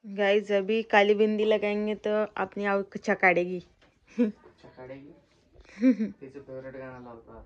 Guys अभी काली बिंदी लगाएंगे तो अपनी आँख चकाड़ेगी। चकाड़ेगी। तिचं फेवरेट गाणं लावतो.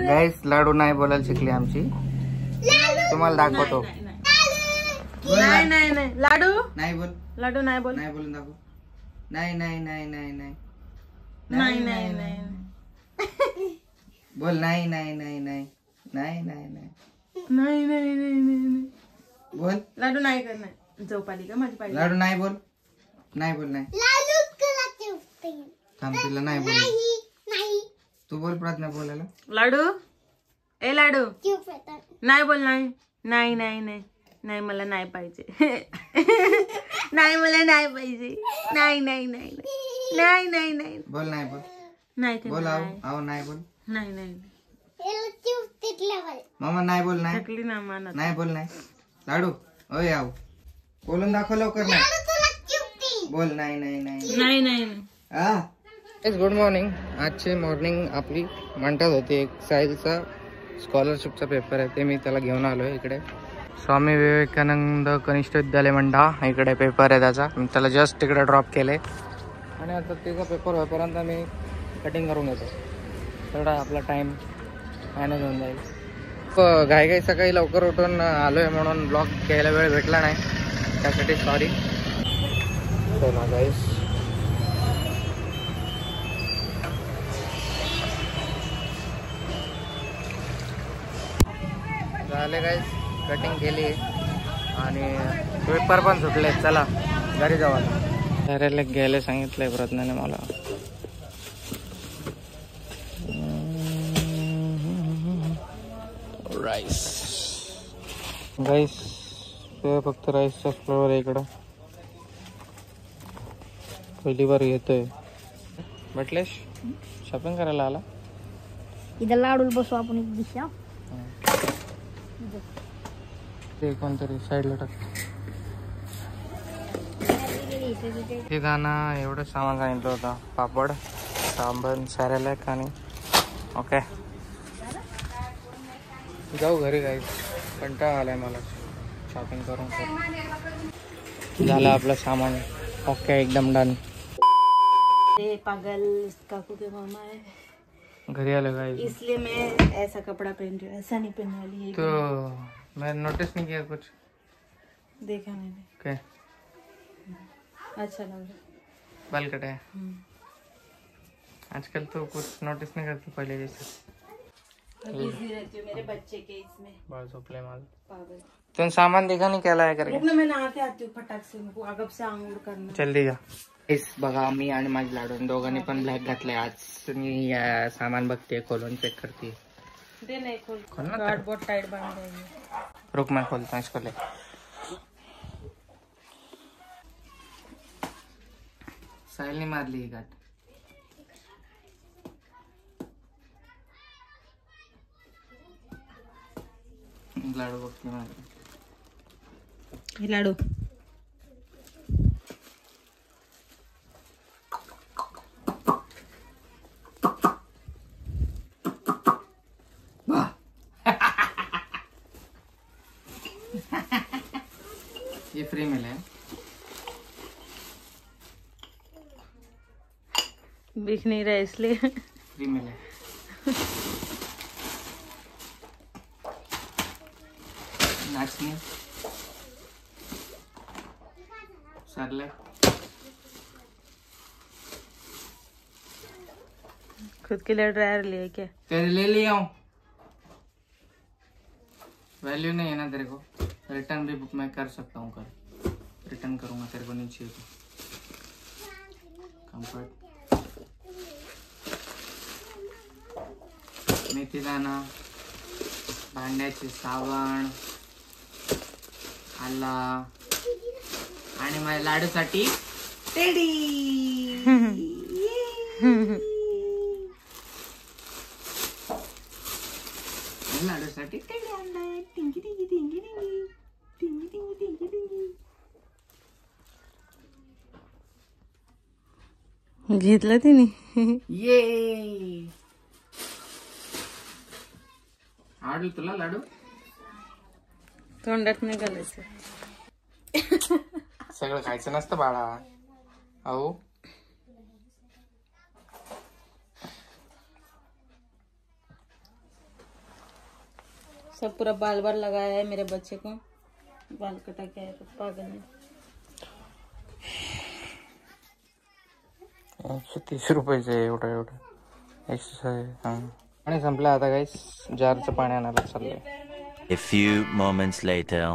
गाइस लाडू नाही बोलायला शिकली आमची. तुम्हाला दाखवतो. नाही नाही नाही लाडू नाही बोल. लाडू नाही बोल. नाही बोलून दाखव. नाही नाही नाही नाही नाही नाही नाही नाही बोल. नाही नाही नाही नाही नाही नाही नाही नाही नाही नाही नाही बोल. लाडू नाही करणार. झोप आली का माझी पाहिजे. लाडू नाही बोल. नाही बोल. नाही थांब तिला नाही बोल. तू बोल प्रार्थना बोलायला. लाडू ए लाडू नाही बोल. नाही नाही नाही नाही नाही मला नाही पाहिजे. नाही मला नाही पाहिजे. नाही नाही नाही नाही नाही नाही बोल. नाही बोल. नाही ते बोल. आओ नाही बोल. नाही नाही मामा नाही बोल. नाही थकली ना मानत. नाही बोल. नाही लाडू ओय आव बोलून दाखव लवकर. नाही बोल. नाही नाही नाही नाही नाही गुड मॉर्निंग. आजची मॉर्निंग आपली म्हणतात होती. एक साहिलचा स्कॉलरशिपचा पेपर आहे ते मी त्याला घेऊन आलो इकडे. स्वामी विवेकानंद कनिष्ठ विद्यालय मंडा इकडे पेपर आहे त्याचा. मी त्याला जस्ट तिकडे ड्रॉप केले आणि आता तिचा पेपर होईपर्यंत मी कटिंग करून घेतो. तेवढा आपला टाईम मॅनेज होऊन जाईल. घाई सकाळी लवकर उठून आलो आहे म्हणून ब्लॉग घ्यायला वेळ भेटला नाही त्यासाठी सॉरी. चला गाईस झाले गाईस कटिंग केली आणि पेपर पण सुटले. चला घरी जाऊ. घराला घ्यायला सांगितलंय प्रज्ञाने मला. राईस गाईस फक्त राईसचा फ्लेवर आहे इकडं. पहिली बार येतोय. म्हटलेश शॉपिंग करायला आला. इथं लाडूला बसू आपण एक दिशा. ते कोणतरी साईडला टाक. हे गाणं एवढं सामान सांगितलं होतं. पापड साबण सॅरेलॅक आणि ओके जाऊ घरी. काही कंटाळा आलाय मला शॉपिंग करून. झालं आपलं सामान ओके एकदम डन. पागल काकू के मामा है. घरी आलो गाइस इसलिए मैं ऐसा कपड़ा पहन रही हूँ. ऐसा नहीं पहनने वाली है. तो मैं नोटिस नहीं किया कुछ. देखा मैंने. क्या अच्छा लग रहा. बाल कटे हैं आजकल तो कुछ नोटिस नहीं करते पहले जैसे. बिजी रहती हूँ मेरे बच्चे के इसमें. बाल सोपले माल. पागल. तुम सामान दिखा नहीं क्या लाया करके. रुकना मैं नहा के आती हूँ फटाक से. मुझको अगब से आंघोळ करना. जल्दी जा. इस बघा मी आणि माझी लाडू दोघांनी पण ब्लॅक घातले आज. मी सामान बघते खोलून चेक करते. दे नहीं खोल. खोलना गार्ड बहुत टाइट बांध रही है. रुक मैं खोलता हूँ इसको. ले साहिल ने मार ली गाठ. लाडू बघते माझे. हे लाडू ये फ्री मिले हैं. दिख नहीं रहा इसलिए. फ्री मिले. नाचनी सरले खुद के लिए ड्रायर लिए क्या? तेरे ले लिया हूँ. वैल्यू नहीं है ना तेरे को. रिटर्न भी मैं कर सकता हूँ. कर रिटर्न करूँगा. तेरे को नहीं चाहिए तो कंफर्ट. मेथी दाना, भांड्याचे साबण, आला आणि माझ्या लाडूसाठी टेडी. लाडूसाठी टेडी आणलाय. टिंगी टिंगी टिंगी टिंगी टिंगी टिंगी टिंगी टिंगी. घेतलं तिने. ये आवडलं तुला लाडू? तोंडात नाही घालायचं. सगळं खायचं नसतं बाळा. अहो सब पूरा बाल बाल लगाया है मेरे बच्चे को. बाल कटा के आया तो पागल है. 130 रुपयाचं आहे. एवढं एक्सरसाइज. आणि संपलं आता गाईस. जारचं पाणी आणायला चाललंय. A few moments later.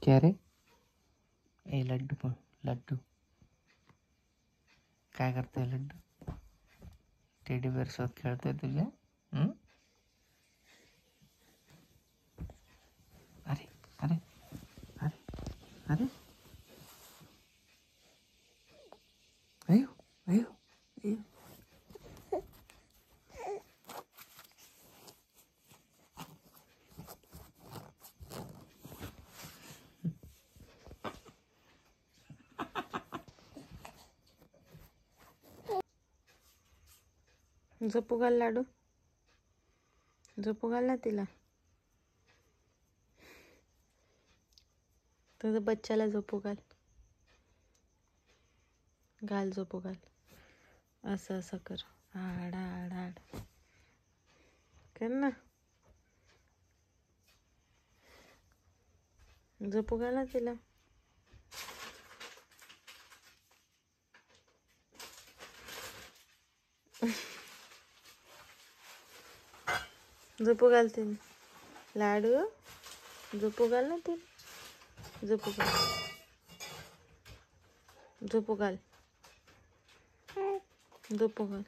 क्या रे? ए लड्डू पण लड्डू काय करतोय लड्डू? टेडी बेअर सोबत खेळतोय तुझ्या? अरे अरे अरे अरे अयो अयो अयो. झोपू घाल लाडू. झोपू घाल ना तिला. तुझं बच्चाला झोपू घाल. घाल झोपू घाल. असं असं कर. आड आड आड कर ना. झोपू घाल ना तिला. झोपू घाल तिने. लाडू झोपू घाल ना तिने. झोपू घाल. झोपू घाल. झोपू घाल.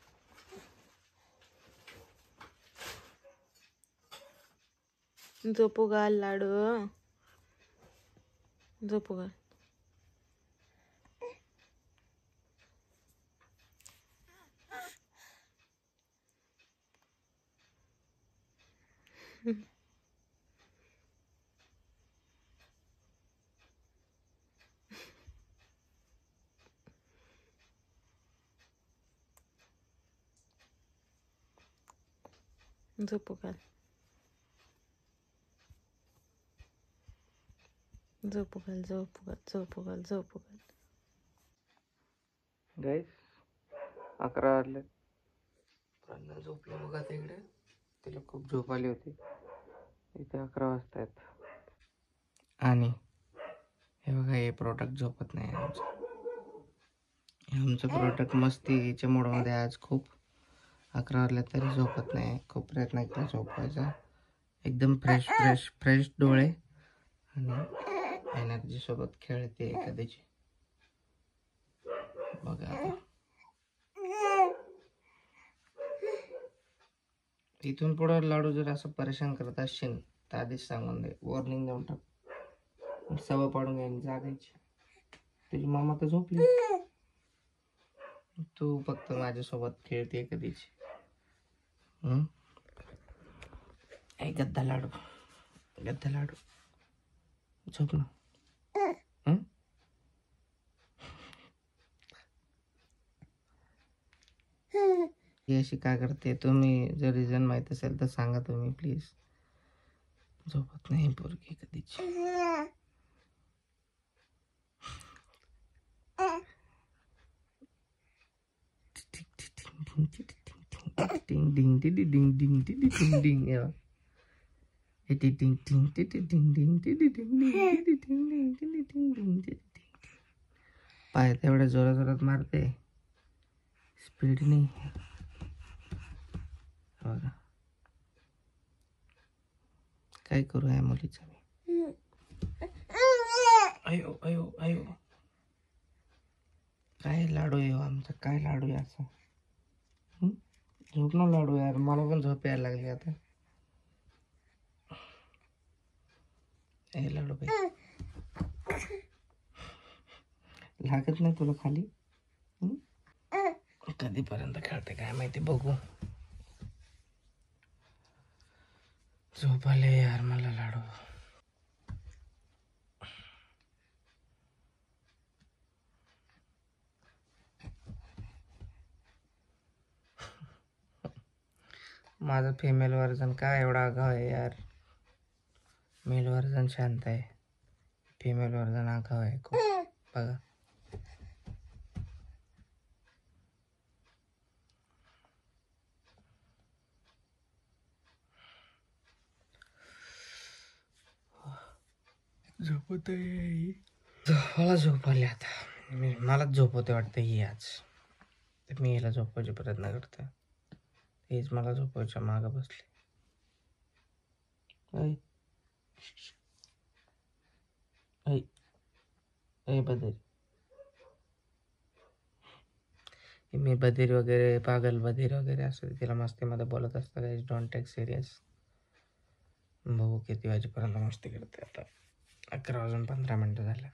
झोपू घाल लाडू. झोपू घाल. झोपू घाल. झोपू घाल. झोपू घाल. झोपू घाल. झोपू घाल. गाईस 11 वाजले. प्राण्या झोपले बघा तिकडे. तिला खूप झोप आली होती. इथे 11 वाजतायत. आणि हे बघा हे प्रोडक्ट झोपत नाही आमचं प्रोडक्ट मस्तीच्या मूडमध्ये आज खूप. 11 वाजले तरी झोपत नाही. खूप प्रयत्न केला झोपायचा. एकदम फ्रेश डोळे आणि एनर्जी सोबत खेळते एखाद्याची. बघा इथून पुढे लाडू जर असं परेशान करत असशील तर आधीच सांगून दे. वॉर्निंग देऊन टाक. सवय पाडून घ्यायला जागायची. तुझी मामा तर झोपली. तू फक्त माझ्यासोबत खेळते कधीची. ए गद्दा लाडू झोप ना. ही अशी काय करते? तुम्ही जर रिझन माहित असेल तर सांगा तुम्ही प्लीज. झोपत नाही पोरगी कधीच. पाय तेवढ्या जोरात मारते, स्पीड नाही. बघा काय करू या मुलीचं मी. अयो अयो अयो, काय लाडू आहे आमचा, काय लाडू आहे असं. झोप ना लाडू यार, मला पण झोप यायला लागली आता. ए लाडू बाई, लागत नाही तुला खाली. कधीपर्यंत खेळते काय माहिती, बघू. झोप आले यार मला लाडू. माझं फिमेल वर्जन काय एवढा आगाव आहे यार. मेल वर्जन शांत आहे, फिमेल वर्जन आगाव आहे खूप. बघा झोपत आहे. मला झोप आली आता. मला झोपवते वाटतं ही आज. तर मी हिला झोपवायचा प्रयत्न करते. हेच मला झोपवायच्या मागं बसले. बदरी, मी बधीर वगैरे, पागल बधीर वगैरे असं तिला मस्तीमध्ये बोलत असतं. Guys don't take serious. बघू किती वाजेपर्यंत मस्ती करते. आता 11 वाजून 15 मिनिटं झाल्या.